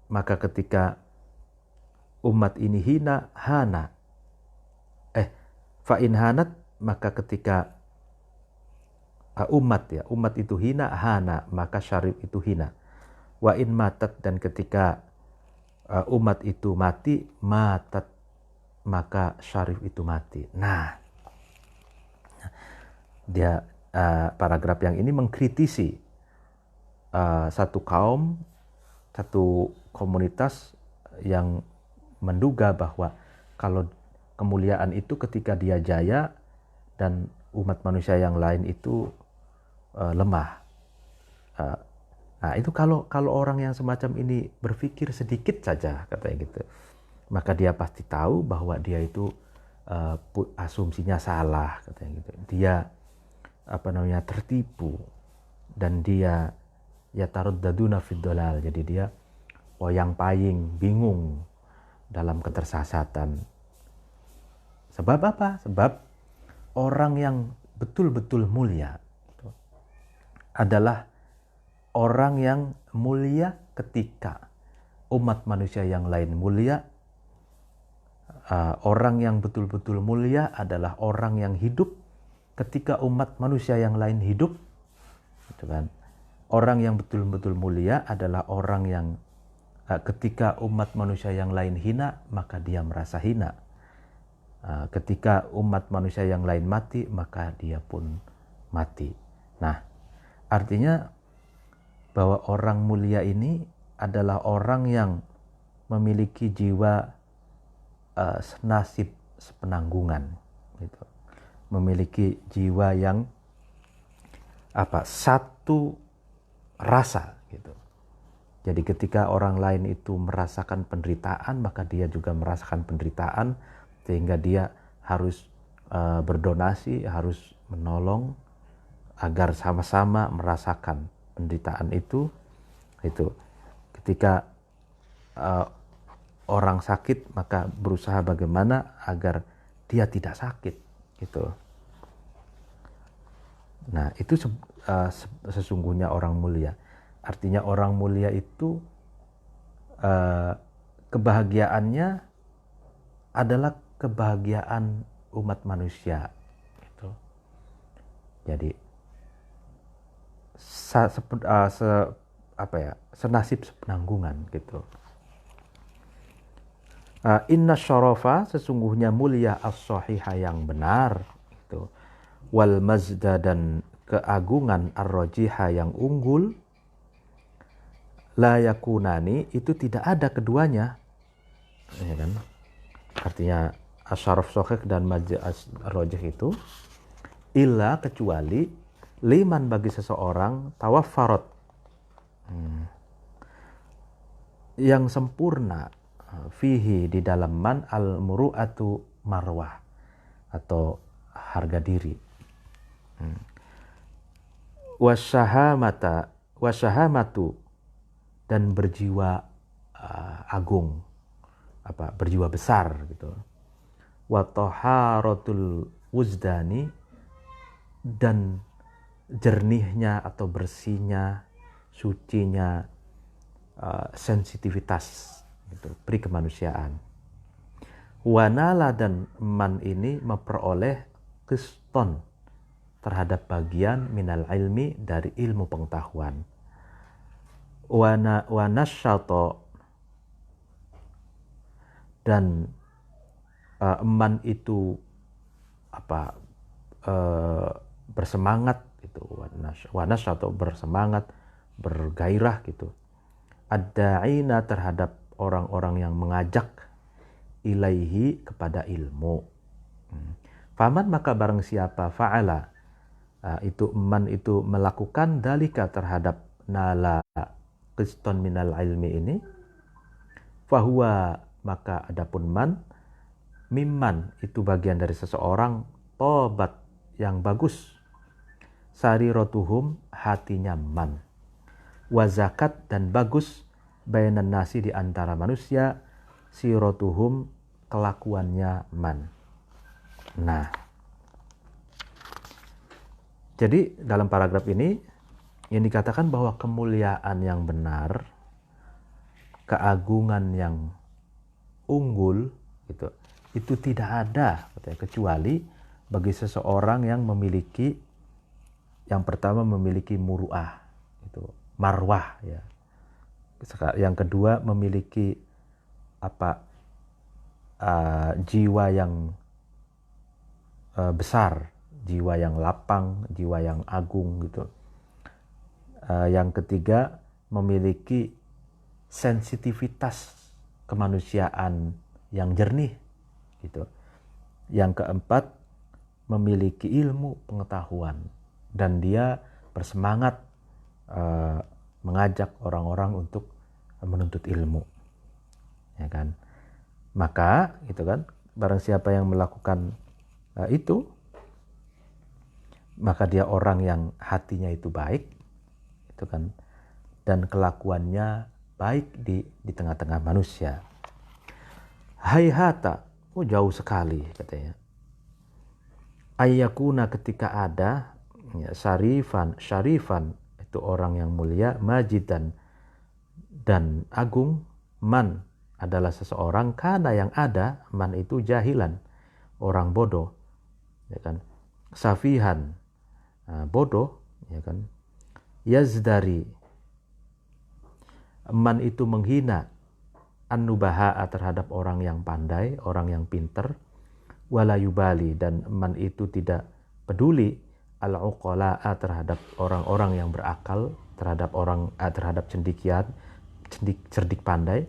maka ketika umat ini hina, fa in hanat, maka ketika umat itu hina, hana, maka syarif itu hina. Wa in matat, dan ketika umat itu mati, matat, maka syarif itu mati. Nah, dia paragraf yang ini mengkritisi satu kaum, satu komunitas yang menduga bahwa kalau kemuliaan itu ketika dia jaya dan umat manusia yang lain itu lemah. Nah, itu kalau orang yang semacam ini berpikir sedikit saja, katanya gitu, maka dia pasti tahu bahwa dia itu asumsinya salah, katanya gitu. Dia tertipu, dan dia yataraddaduna fid dhalal, jadi dia poyang-paying, bingung dalam ketersesatan. Sebab apa? Sebab orang yang betul-betul mulia adalah orang yang mulia ketika umat manusia yang lain mulia. Orang yang betul-betul mulia adalah orang yang hidup ketika umat manusia yang lain hidup. Gitu kan? Orang yang betul-betul mulia adalah orang yang ketika umat manusia yang lain hina, maka dia merasa hina. Ketika umat manusia yang lain mati, maka dia pun mati. Nah, artinya bahwa orang mulia ini adalah orang yang memiliki jiwa senasib sepenanggungan gitu. Memiliki jiwa yang satu rasa gitu. Jadi ketika orang lain itu merasakan penderitaan, maka dia juga merasakan penderitaan, sehingga dia harus berdonasi, harus menolong agar sama-sama merasakan penderitaan itu. Ketika orang sakit, maka berusaha bagaimana agar dia tidak sakit gitu. Nah, itu sesungguhnya orang mulia. Artinya orang mulia itu kebahagiaannya adalah kebahagiaan umat manusia gitu. Jadi senasib sepenanggungan gitu. Inna syarafa, sesungguhnya mulia, as-sahiha, yang benar gitu. Wal mazda, dan keagungan, ar-rajiha, yang unggul, la yakunani, itu tidak ada keduanya, ya kan? Artinya asyaraf sahih dan majid ar-rajih itu illa, kecuali liman, bagi seseorang, tawaffarat, yang sempurna, fihi, di dalam man, al-muru'atu, marwah, atau harga diri, wasyahamatu, dan berjiwa agung, berjiwa besar gitu. Wa taharatul wuzdani, dan jernihnya atau bersihnya, sucinya sensitivitas gitu, pri kemanusiaan. Wanala, dan man ini memperoleh qiston, terhadap bagian minal ilmi, dari ilmu pengetahuan. Wanasyato, dan man itu bersemangat gitu. Wanasyato, bersemangat, bergairah gitu. Ad-da'ina, terhadap orang-orang yang mengajak, ilaihi, kepada ilmu. Faman, maka barang siapa, fa'ala, itu man itu melakukan, dalika, terhadap nala qiston minal ilmi ini, fahuwa, maka adapun man, mimman, itu bagian dari seseorang, tobat, yang bagus, sarirotuhum, hatinya man, wazakat, dan bagus, bainan nasi, di antara manusia, sirotuhum, kelakuannya man. Nah, jadi dalam paragraf ini yang dikatakan bahwa kemuliaan yang benar, keagungan yang unggul gitu, itu tidak ada kecuali bagi seseorang yang memiliki, yang pertama memiliki muru'ah, itu marwah ya. Yang kedua memiliki jiwa yang besar, jiwa yang lapang, jiwa yang agung gitu. Yang ketiga memiliki sensitivitas kemanusiaan yang jernih gitu. Yang keempat memiliki ilmu pengetahuan, dan dia bersemangat mengajak orang-orang untuk menuntut ilmu, ya kan. Maka gitu kan, barang siapa yang melakukan itu, maka dia orang yang hatinya itu baik, itu kan, dan kelakuannya baik di tengah-tengah manusia. Hayhata, jauh sekali katanya. Ayyakuna, ketika ada, ya, syarifan, itu orang yang mulia, majidan, dan agung, man, adalah seseorang, kana, yang ada, man itu jahilan, orang bodoh, ya kan, safihan, bodoh, ya kan, yazdari, man itu menghina, an-nubaha, terhadap orang yang pandai, orang yang pinter, wala yubali, dan man itu tidak peduli, al-uqala, terhadap orang-orang yang berakal, terhadap cendekian, cerdik pandai,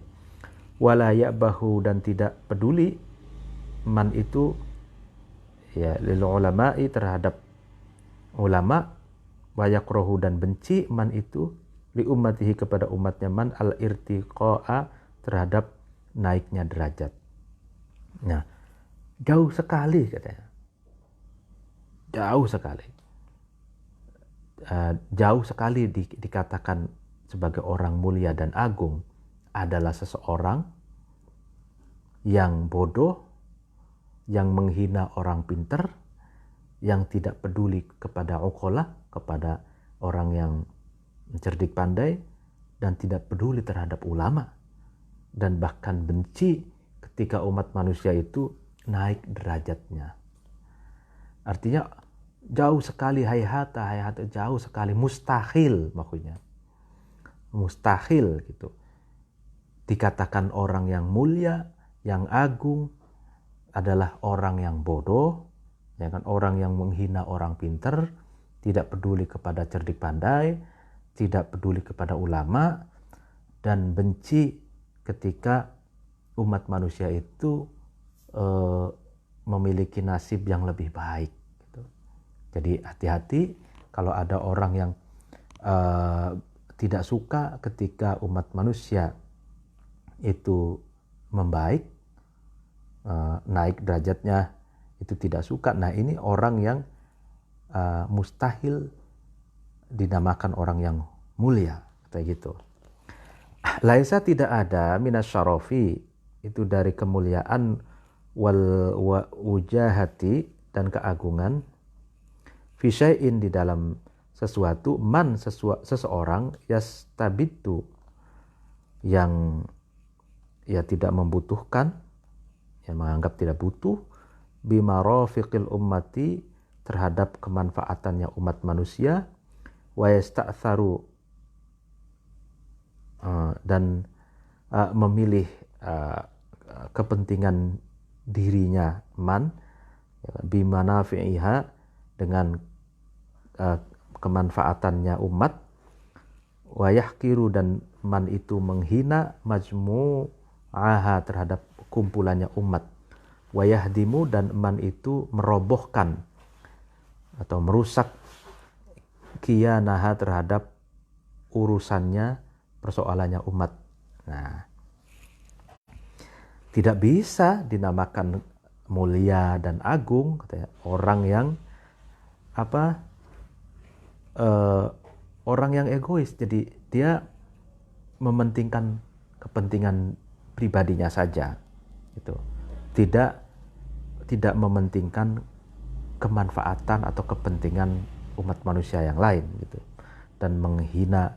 wala ya'bahu dan tidak peduli man itu ya lil ulama'i terhadap ulama, wa yakrahu dan benci man itu li ummatihi kepada umatnya man al irtiqa'a terhadap naiknya derajat. Nah, jauh sekali katanya. Jauh sekali. Jauh sekali dikatakan sebagai orang mulia dan agung adalah seseorang yang bodoh, yang menghina orang pintar, yang tidak peduli kepada uqala, kepada orang yang cerdik pandai, dan tidak peduli terhadap ulama, dan bahkan benci ketika umat manusia itu naik derajatnya. Artinya jauh sekali, hayhata jauh sekali, mustahil maksudnya. Mustahil gitu. Dikatakan orang yang mulia, yang agung adalah orang yang bodoh, ya kan, orang yang menghina orang pintar, tidak peduli kepada cerdik pandai, tidak peduli kepada ulama, dan benci ketika umat manusia itu memiliki nasib yang lebih baik. Gitu. Jadi hati-hati kalau ada orang yang tidak suka ketika umat manusia itu membaik, naik derajatnya, itu tidak suka. Nah, ini orang yang mustahil dinamakan orang yang mulia, kayak gitu. Laisa tidak ada minasyarafi, itu dari kemuliaan, wal wujahati dan keagungan, fi syai'in di dalam sesuatu, man seseorang yastabitu yang ya tidak membutuhkan, yang menganggap tidak butuh, bimarafiqil ummati terhadap kemanfaatannya umat manusia, wa yasta'tharu dan memilih kepentingan dirinya man, bimanafi'iha dengan kemanfaatannya umat, wa yahkiru dan man itu menghina majmu'aha terhadap kumpulannya umat, wa yahdimu dan man itu merobohkan atau merusak kiyanaha terhadap urusannya, persoalannya umat. Nah, tidak bisa dinamakan mulia dan agung, katanya, orang yang orang yang egois. Jadi dia mementingkan kepentingan pribadinya saja, gitu. Tidak mementingkan kemanfaatan atau kepentingan umat manusia yang lain, gitu. Dan menghina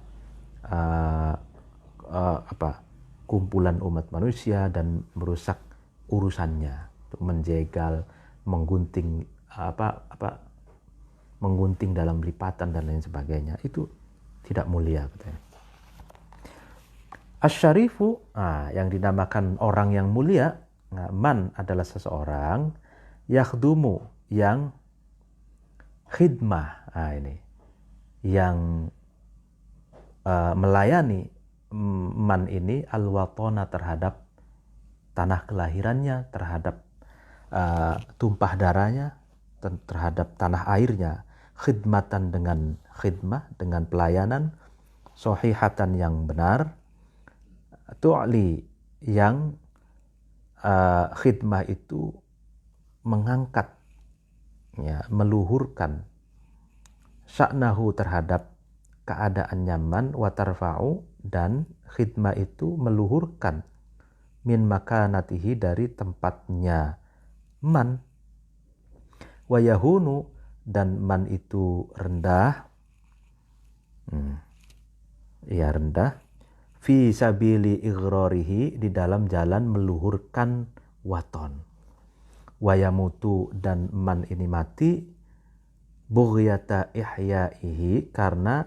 kumpulan umat manusia dan merusak urusannya, menjegal, menggunting menggunting dalam lipatan dan lain sebagainya, itu tidak mulia, katanya. Asyarifu, yang dinamakan orang yang mulia, man adalah seseorang yakhdumu yang khidmah, ini yang melayani man ini al-watona terhadap tanah kelahirannya, terhadap tumpah darahnya, terhadap tanah airnya, khidmatan dengan khidmah, dengan pelayanan, sahihatan yang benar, tu'li yang khidmah itu mengangkat, ya, meluhurkan sya'nahu terhadap keadaan nyaman, watarfa'u dan khidmah itu meluhurkan min makanatihi dari tempatnya man, wayahunu dan man itu rendah, ya rendah, fi sabili ighrarihi di dalam jalan meluhurkan waton, wayamutu dan man ini mati, bughyata ihyaihi karena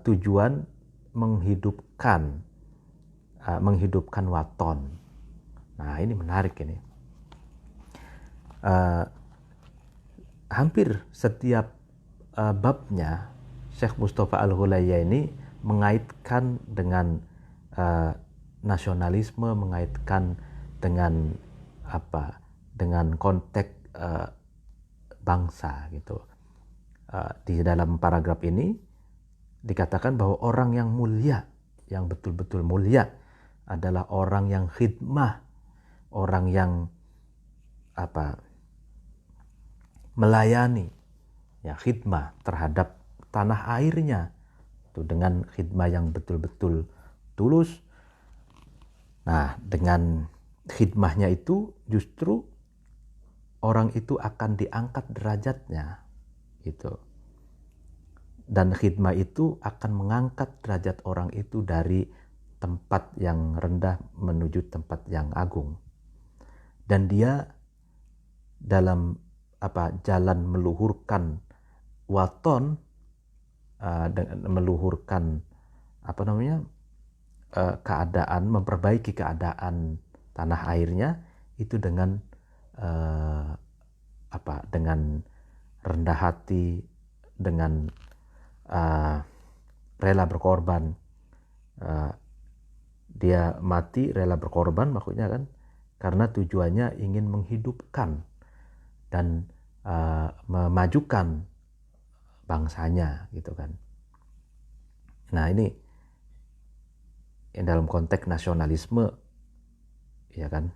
tujuan menghidupkan waton. Nah, ini menarik ini. Hampir setiap babnya Syekh Mustafa Al-Hulayya ini mengaitkan dengan nasionalisme, mengaitkan dengan dengan konteks bangsa gitu. Di dalam paragraf ini dikatakan bahwa orang yang mulia, yang betul-betul mulia adalah orang yang khidmah, orang yang melayani, ya, khidmah terhadap tanah airnya itu dengan khidmah yang betul-betul tulus. Nah, dengan khidmahnya itu justru orang itu akan diangkat derajatnya gitu. Dan khidmah itu akan mengangkat derajat orang itu dari tempat yang rendah menuju tempat yang agung. Dan dia dalam jalan meluhurkan waton, meluhurkan keadaan, memperbaiki keadaan tanah airnya itu dengan dengan rendah hati, dengan rela berkorban. Dia mati rela berkorban maksudnya kan, karena tujuannya ingin menghidupkan dan memajukan bangsanya gitu kan. Nah, ini dalam konteks nasionalisme, ya kan.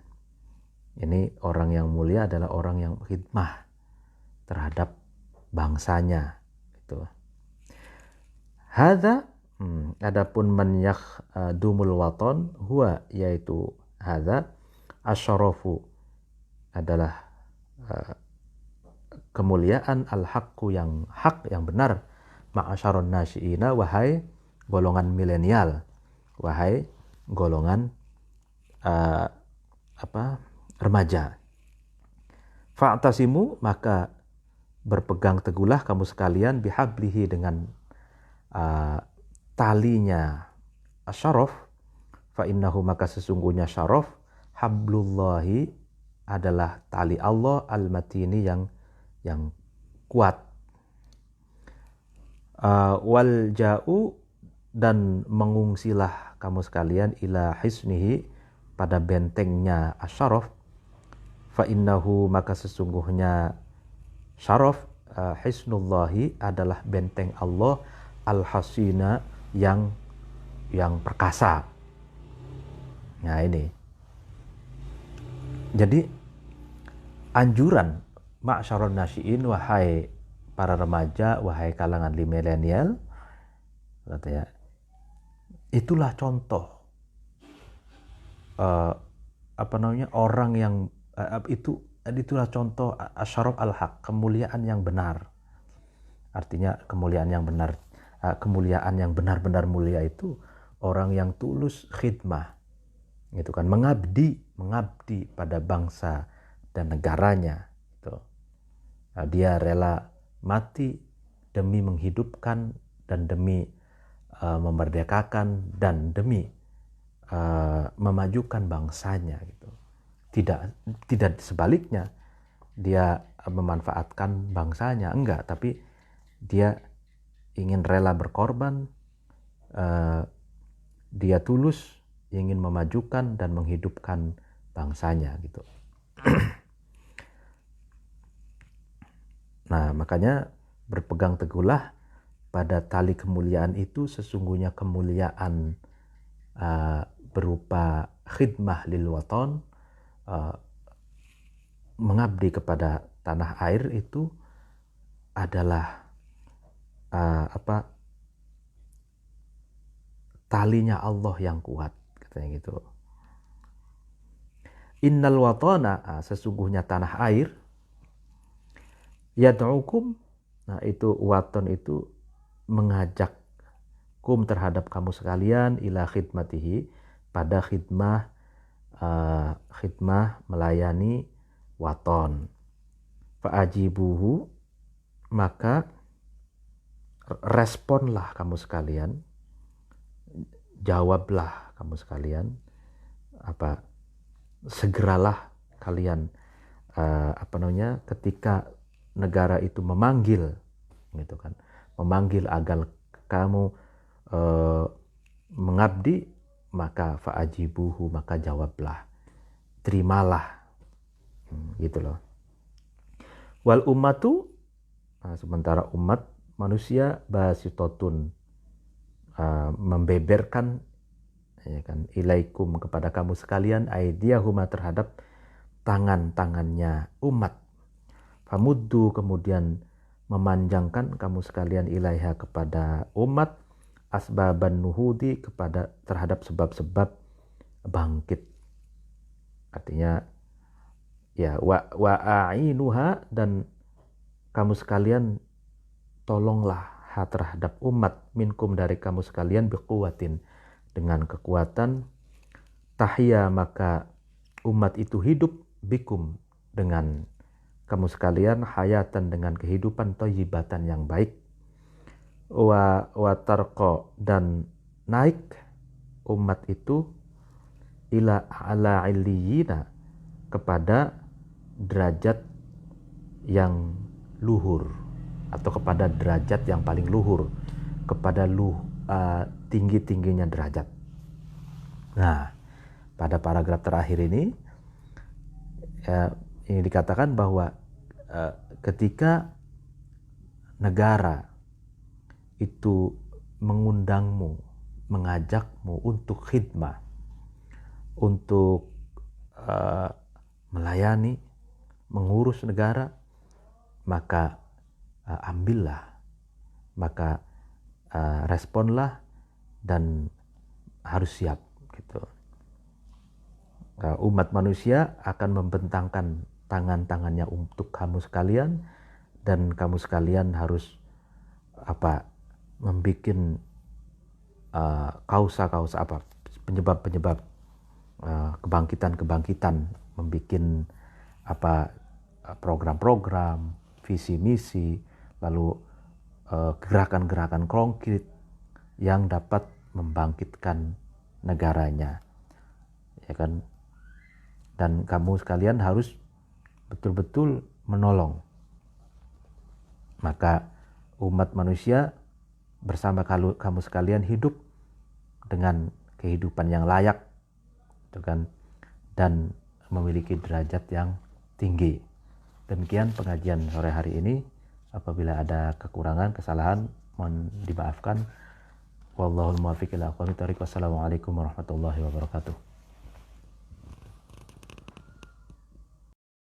Ini orang yang mulia adalah orang yang khidmah terhadap bangsanya gitu. Hadza adapun man yakhdumul waton huwa, yaitu hadza asyarafu adalah kemuliaan, al-haqqu yang hak, yang benar, ma'asyarun nasyiina, wahai golongan milenial, wahai golongan remaja. Fa'tasimu, maka berpegang teguhlah kamu sekalian, bihablihi, dengan talinya asyaraf, fa innahu, maka sesungguhnya syaraf, hablullahi, adalah tali Allah, al-matini, yang kuat. Wal ja'u, dan mengungsilah kamu sekalian, ila hisnihi, pada bentengnya asyaraf, fa innahu, maka sesungguhnya syaraf, hisnullahi, adalah benteng Allah, al-hasina, yang perkasa. Nah, ini jadi anjuran ma'syarun nasyiin, wahai para remaja, wahai kalangan milenial, katanya, itulah contoh orang yang itulah contoh asyaraf al-haq, kemuliaan yang benar. Artinya kemuliaan yang benar, kemuliaan yang benar-benar mulia itu orang yang tulus khidmah, gitu kan, mengabdi pada bangsa dan negaranya. Gitu. Nah, dia rela mati demi menghidupkan dan demi memerdekakan dan demi memajukan bangsanya. Gitu. Tidak sebaliknya dia memanfaatkan bangsanya, enggak, tapi dia ingin rela berkorban, dia tulus ingin memajukan dan menghidupkan bangsanya gitu. Nah, makanya berpegang teguhlah pada tali kemuliaan itu, sesungguhnya kemuliaan berupa khidmah lil waton, mengabdi kepada tanah air, itu adalah talinya Allah yang kuat, katanya gitu. Innal watana, sesungguhnya tanah air, yad'ukum, nah itu waton itu mengajak kum, terhadap kamu sekalian, ila khidmatihi, pada khidmah melayani waton. Fa'ajibuhu, maka responlah kamu sekalian, jawablah kamu sekalian, segeralah kalian ketika negara itu memanggil, gitu kan, memanggil agar kamu mengabdi, maka fa'ajibuhu, maka jawablah, terimalah, gitu loh. Wal ummatu, sementara umat manusia basitotun, membeberkan, ya kan, ilaikum, kepada kamu sekalian, aidiyahuma, terhadap tangan-tangannya umat. Famuddu, kemudian memanjangkan kamu sekalian, ilaiha, kepada umat, asbaban nuhudi, terhadap sebab-sebab bangkit. Artinya ya, wa a'inuha, dan kamu sekalian tolonglah terhadap umat, minkum, dari kamu sekalian, biquwatin, dengan kekuatan, tahya, maka umat itu hidup, bikum, dengan kamu sekalian, hayatan, dengan kehidupan, thayyibatan, yang baik, wa tarqa, dan naik umat itu, ila ala illiyina, kepada derajat yang luhur, atau kepada derajat yang paling luhur, kepada tinggi-tingginya derajat. Nah, pada paragraf terakhir ini, ini dikatakan bahwa ketika negara itu mengundangmu, mengajakmu untuk khidmah, untuk melayani, mengurus negara, maka ambillah, maka responlah, dan harus siap, gitu. Umat manusia akan membentangkan tangan-tangannya untuk kamu sekalian, dan kamu sekalian harus membikin kausa-kausa, penyebab-penyebab kebangkitan, membikin program-program, visi misi, lalu gerakan-gerakan konkret yang dapat membangkitkan negaranya, ya kan? Dan kamu sekalian harus betul-betul menolong. Maka umat manusia bersama kamu sekalian hidup dengan kehidupan yang layak, gitu kan, dan memiliki derajat yang tinggi. Demikian pengajian sore hari ini. Apabila ada kekurangan, kesalahan, mohon dimaafkan. Wallahul muwaffiq ila aqwamit thoriq. Wassalamualaikum warahmatullahi wabarakatuh.